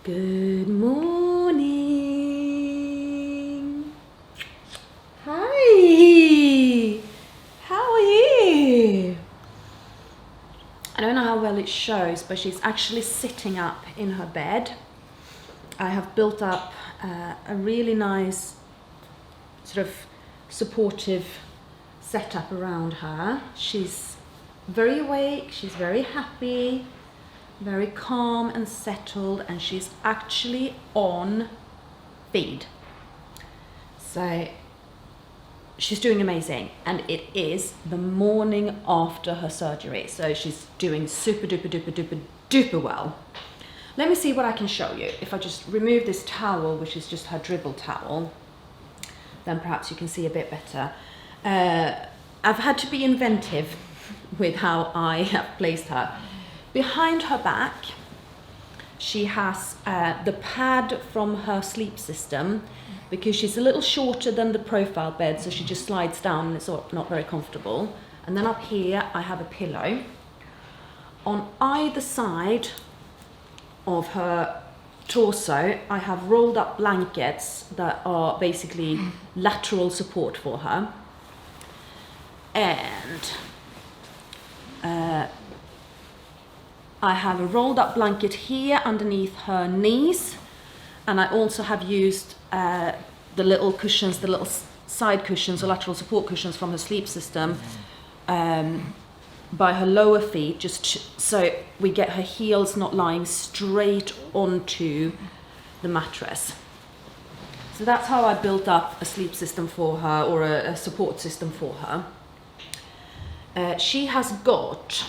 Good morning. Hi. How are you? I don't know how well it shows, but she's actually sitting up in her bed. I have built up a really nice sort of supportive setup around her. She's very awake, she's very happy, very calm and settled, and she's actually on feed. So she's doing amazing, and it is the morning after her surgery, so she's doing super duper duper duper duper well. Let me see what I can show you. If I just remove this towel, which is just her dribble towel, then perhaps you can see a bit better. I've had to be inventive with how I have placed her. Behind her back, she has the pad from her sleep system, because she's a little shorter than the profile bed, so she just slides down and it's not very comfortable. And then up here, I have a pillow. On either side of her torso, I have rolled up blankets that are basically lateral support for her. And I have a rolled up blanket here underneath her knees, and I also have used the little cushions, the little side cushions or lateral support cushions from her sleep system by her lower feet, just so we get her heels not lying straight onto the mattress. So that's how I built up a sleep system for her, or a support system for her. She has got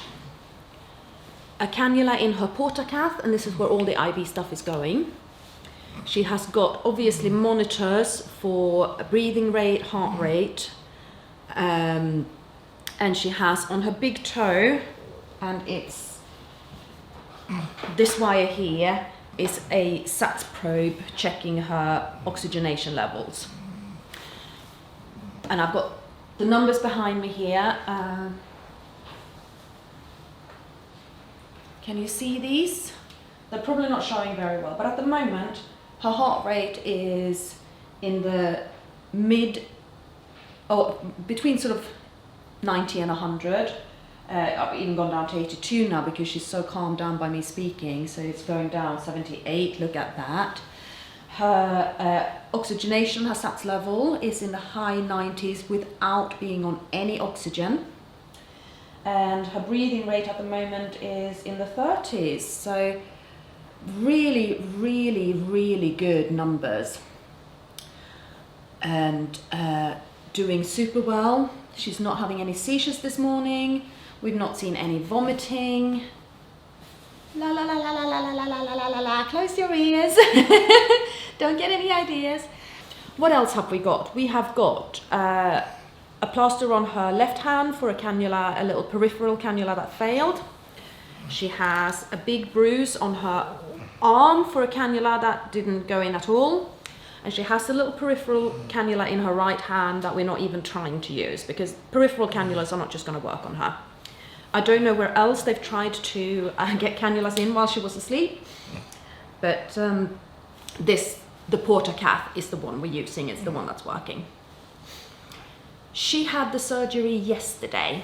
a cannula in her portacath, and this is where all the IV stuff is going. She has got obviously monitors for breathing rate, heart rate, and she has on her big toe, and it's this wire here, is a SATS probe checking her oxygenation levels. And I've got the numbers behind me here. Can you see these? They're probably not showing very well, but at the moment, her heart rate is in the between sort of 90 and 100. I've even gone down to 82 now because she's so calmed down by me speaking, so it's going down 78, look at that. Her oxygenation, her SATS level, is in the high 90s without being on any oxygen. And her breathing rate at the moment is in the 30s. So really, really, really good numbers. And doing super well. She's not having any seizures this morning. We've not seen any vomiting. La la la la la la la la la la la la. Close your ears. Don't get any ideas. What else have we got? We have got a plaster on her left hand for a cannula, a little peripheral cannula that failed. She has a big bruise on her arm for a cannula that didn't go in at all. And she has a little peripheral cannula in her right hand that we're not even trying to use, because peripheral cannulas are not just going to work on her. I don't know where else they've tried to get cannulas in while she was asleep, but the portacath is the one we're using. It's the one that's working. She had the surgery yesterday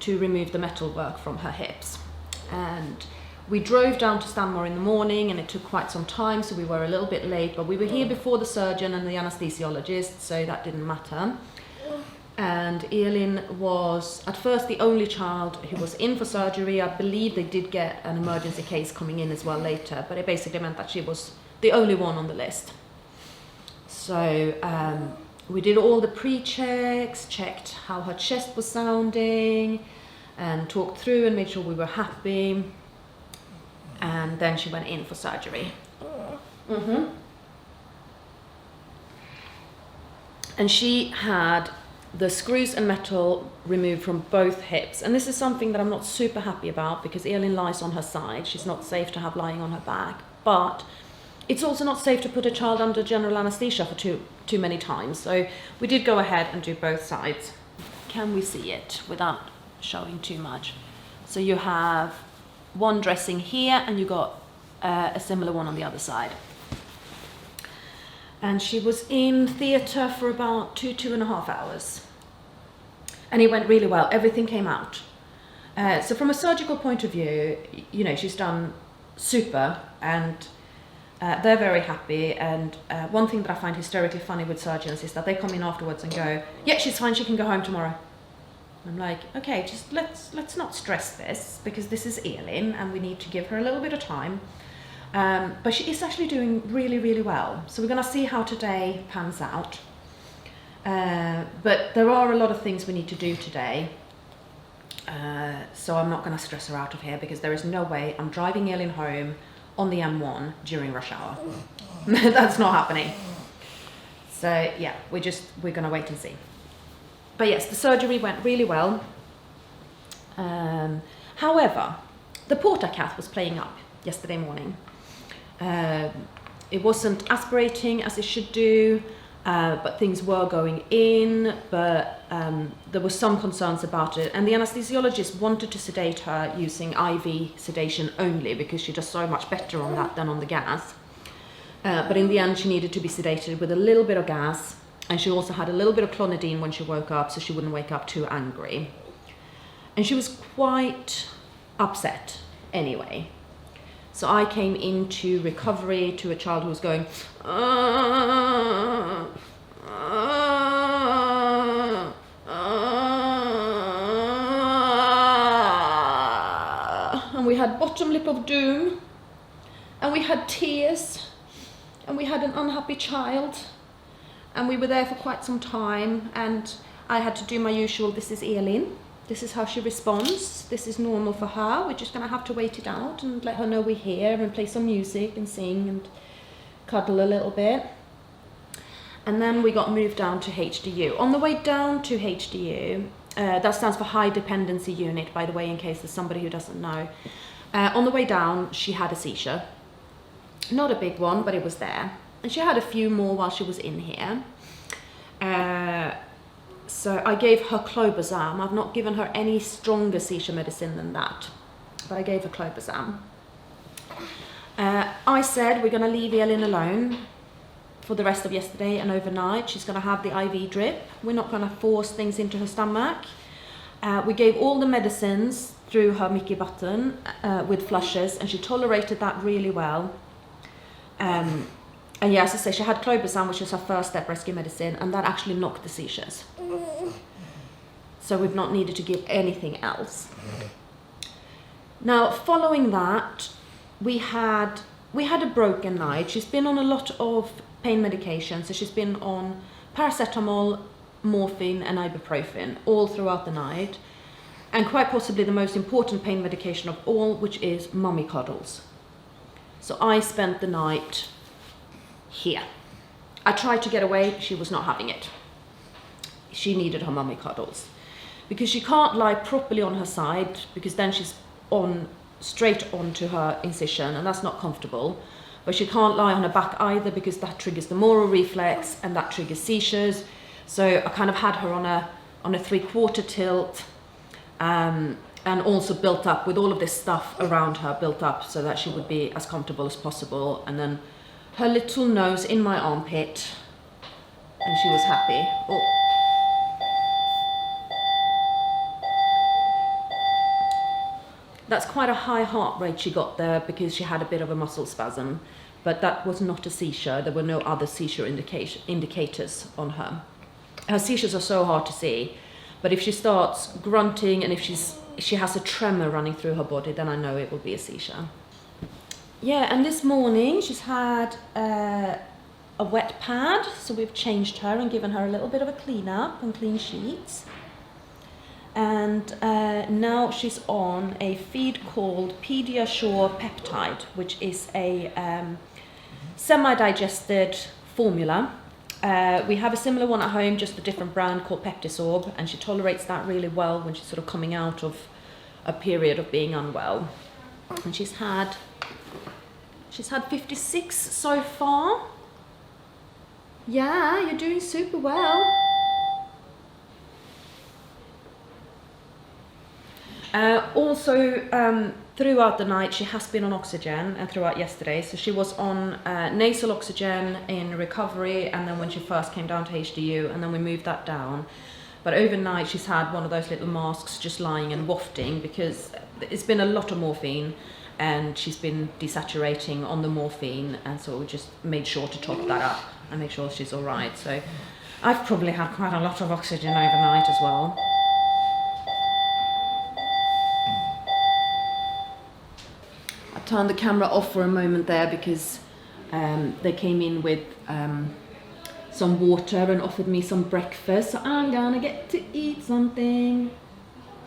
to remove the metalwork from her hips, and we drove down to Stanmore in the morning, and it took quite some time, so we were a little bit late, but we were here before the surgeon and the anaesthesiologist, so that didn't matter. And Elin was at first the only child who was in for surgery. I believe they did get an emergency case coming in as well later, but it basically meant that she was the only one on the list. So we did all the pre-checks, checked how her chest was sounding, and talked through and made sure we were happy. And then she went in for surgery. And she had the screws and metal removed from both hips. And this is something that I'm not super happy about, because Elin lies on her side. She's not safe to have lying on her back. But it's also not safe to put a child under general anaesthesia for too many times. So we did go ahead and do both sides. Can we see it without showing too much? So you have one dressing here, and you got a similar one on the other side. And she was in theatre for about 2.5 hours. And it went really well. Everything came out. So from a surgical point of view, you know, she's done super, and they're very happy. And one thing that I find hysterically funny with surgeons is that they come in afterwards and go, yeah, she's fine, she can go home tomorrow. I'm like, okay, just let's not stress this, because this is Elin and we need to give her a little bit of time. But she is actually doing really, really well. So we're going to see how today pans out. But there are a lot of things we need to do today. So I'm not going to stress her out of here, because there is no way I'm driving Elin home on the M1 during rush hour. That's not happening. So yeah, we're going to wait and see. But yes, the surgery went really well. However, the porta cath was playing up yesterday morning. It wasn't aspirating as it should do, but things were going in, but there were some concerns about it, and the anaesthesiologist wanted to sedate her using IV sedation only, because she does so much better on that than on the gas. But in the end she needed to be sedated with a little bit of gas, and she also had a little bit of clonidine when she woke up, so she wouldn't wake up too angry. And she was quite upset anyway. So I came into recovery to a child who was going, and we had bottom lip of doom, and we had tears, and we had an unhappy child, and we were there for quite some time, and I had to do my usual, this is Elin. This is how she responds. This is normal for her. We're just going to have to wait it out and let her know we're here, and play some music and sing and cuddle a little bit. And then we got moved down to HDU. On the way down to HDU, that stands for high dependency unit, by the way, in case there's somebody who doesn't know. On the way down, she had a seizure. Not a big one, but it was there. And she had a few more while she was in here. So I gave her clobazam. I've not given her any stronger seizure medicine than that, but I gave her clobazam. I said we're going to leave Elin alone for the rest of yesterday and overnight. She's going to have the IV drip. We're not going to force things into her stomach. We gave all the medicines through her Mickey button with flushes, and she tolerated that really well. And yeah, as I say, she had clobazam, which is her first step rescue medicine, and that actually knocked the seizures. So we've not needed to give anything else. Now, following that, we had a broken night. She's been on a lot of pain medication, so she's been on paracetamol, morphine, and ibuprofen all throughout the night, and quite possibly the most important pain medication of all, which is mummy cuddles. So I spent the night here. I tried to get away, she was not having it. She needed her mummy cuddles, because she can't lie properly on her side, because then she's straight onto her incision, and that's not comfortable. But she can't lie on her back either, because that triggers the moral reflex, and that triggers seizures. So I kind of had her on a 3/4 tilt, and also built up with all of this stuff around her, built up so that she would be as comfortable as possible. And then her little nose in my armpit, and she was happy. Oh. That's quite a high heart rate she got there, because she had a bit of a muscle spasm, but that was not a seizure. There were no other seizure indicators on her. Her seizures are so hard to see, but if she starts grunting and if she has a tremor running through her body, then I know it will be a seizure. Yeah, and this morning she's had a wet pad, so we've changed her and given her a little bit of a clean up and clean sheets. And now she's on a feed called Pediasure Peptide, which is a semi-digested formula. We have a similar one at home, just a different brand, called Peptisorb, and she tolerates that really well when she's sort of coming out of a period of being unwell. And she's had 56 so far. Yeah, you're doing super well. Also, throughout the night, she has been on oxygen, and throughout yesterday. So she was on nasal oxygen in recovery, and then when she first came down to HDU, and then we moved that down. But overnight, she's had one of those little masks just lying and wafting, because it's been a lot of morphine, and she's been desaturating on the morphine, and so we just made sure to top that up and make sure she's all right. So I've probably had quite a lot of oxygen overnight as well. I turned the camera off for a moment there because they came in with some water and offered me some breakfast, so I'm gonna get to eat something.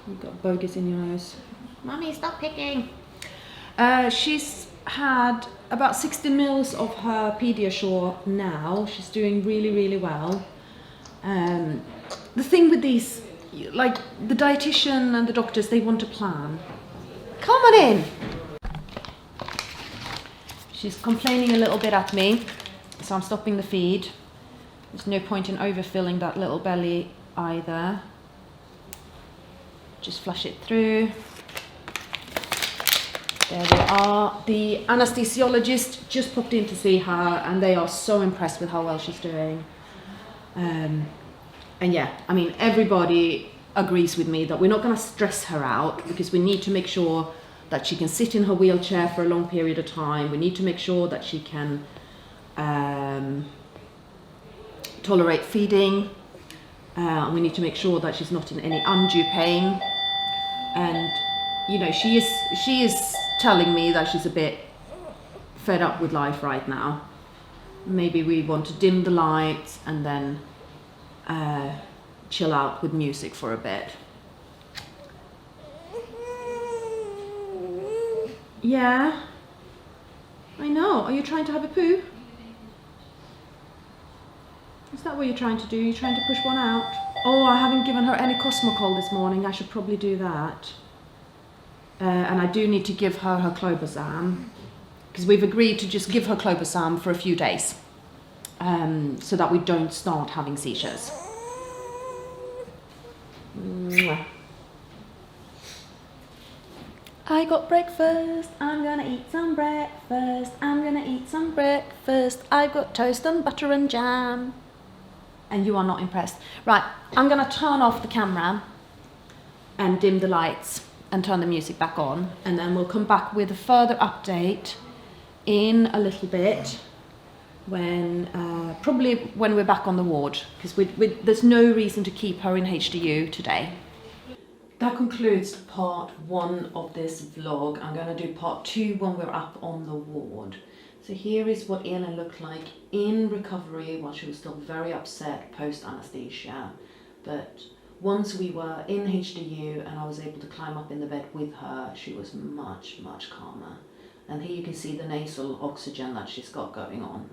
You've got bogus in your nose. Mummy, stop picking. She's had about 60 mils of her Pediasure now. She's doing really, really well. The thing with these, like the dietitian and the doctors, they want a plan. Come on in. She's complaining a little bit at me, so I'm stopping the feed. There's no point in overfilling that little belly either. Just flush it through. There we are. The anaesthesiologist just popped in to see her, and they are so impressed with how well she's doing. And yeah, I mean, everybody agrees with me that we're not going to stress her out, because we need to make sure that she can sit in her wheelchair for a long period of time. We need to make sure that she can tolerate feeding. And we need to make sure that she's not in any undue pain. And you know, she is telling me that she's a bit fed up with life right now. Maybe we want to dim the lights and then chill out with music for a bit. Yeah, I know. Are you trying to have a poo? Is that what you're trying to do? You're trying to push one out? Oh, I haven't given her any Cosmocol this morning. I should probably do that. And I do need to give her clobazam, because we've agreed to just give her clobazam for a few days, so that we don't start having seizures. Mwah. I got breakfast, I'm gonna eat some breakfast, I'm gonna eat some breakfast, I've got toast and butter and jam. And you are not impressed. Right, I'm gonna turn off the camera and dim the lights and turn the music back on, and then we'll come back with a further update in a little bit, when probably when we're back on the ward, because there's no reason to keep her in HDU today. That concludes part 1 of this vlog. I'm going to do part 2 when we're up on the ward. So here is what Elin looked like in recovery, while she was still very upset post anaesthesia. But once we were in HDU and I was able to climb up in the bed with her, she was much, much calmer. And here you can see the nasal oxygen that she's got going on.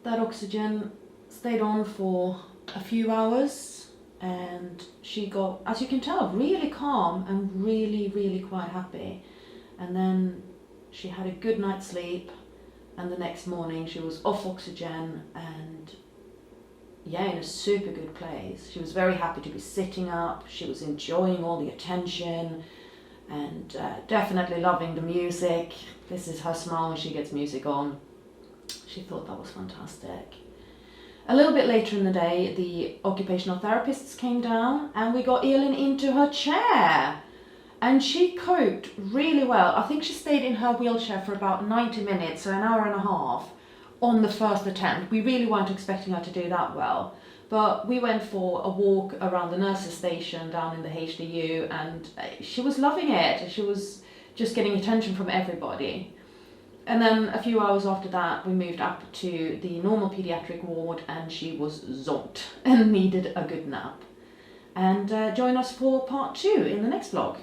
That oxygen stayed on for a few hours. And she got, as you can tell, really calm and really, really quite happy. And then she had a good night's sleep, and the next morning she was off oxygen and yeah, in a super good place. She was very happy to be sitting up. She was enjoying all the attention and definitely loving the music. This is her smile when she gets music on. She thought that was fantastic. A little bit later in the day, the occupational therapists came down and we got Elin into her chair. And she coped really well. I think she stayed in her wheelchair for about 90 minutes, so an hour and a half, on the first attempt. We really weren't expecting her to do that well. But we went for a walk around the nurses' station down in the HDU, and she was loving it. She was just getting attention from everybody. And then a few hours after that, we moved up to the normal pediatric ward, and she was zonked and needed a good nap. And join us for part 2 in the next vlog.